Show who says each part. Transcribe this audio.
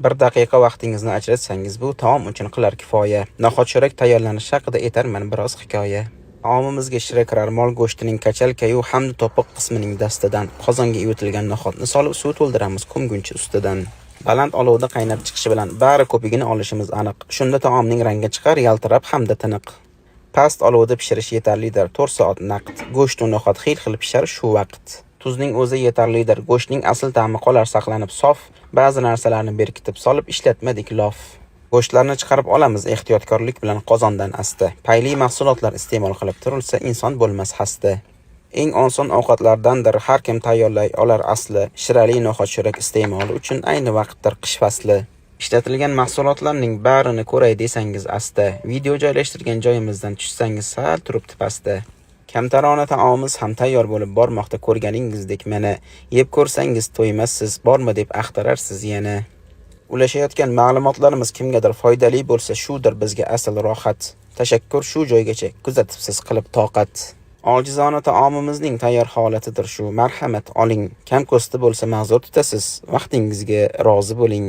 Speaker 1: 1 daqiqa vaqtingizni ajratsangiz, bu taom uchun qilar kifoya. Noxochorak tayyorlanishi haqida aytarman biroz hikoya. Taomimizga shira kirar mol go'shtining kachalkayu hamda to'piq qismining dastidan qozonga evitilgan no'xatni solib suv to'ldiramiz qumguncha ustidan. Baland olovda qaynab chiqishi bilan bari ko'pigini olishimiz aniq. Shunda taomning rangi chiqar yaltirab hamda tiniq. Past olovda pishirish yetarlidir, 4 soat naqd. Go'sht va no'xat xil pishar shu vaqt. Tuzning o'zi yetarlidir. Go'shtning asl ta'mi qolar saqlanib sof. Ba'zi narsalarni berkitib solib ishlatmadik lof. Go'shtlarni chiqarib olamiz ehtiyotkorlik bilan qozondan asta. Payli mahsulotlar iste'mol qilib turilsa, inson bo'lmas xasta. Eng oson ovqatlardandir, har kim tayyorlay olar asli. Shirali no'xat cho'rak iste'moli uchun ayni vaqtdir qish fasli. Ishlatilgan mahsulotlarning barini ko'ray desangiz asta. Video joylashtirgan joyimizdan tushsangiz sal turibdi pastda. Kamtarona taomimiz ham tayyor bo'lib bormoqda ko'rganingizdek mana. Yeb ko'rsangiz to'ymassiz, bormi deb axtararsiz yana. Ulashayotgan ma'lumotlarimiz kimgadir foydali bo'lsa, shudir bizga asl rohat. Tashakkur shu joygacha kuzatibsiz qilib toqat. Ojizona taomimizning tayyor holatidir shu. Marhamat oling. Kam ko'sti bo'lsa ma'zur tutasiz. Vaqtingizga rozi bo'ling.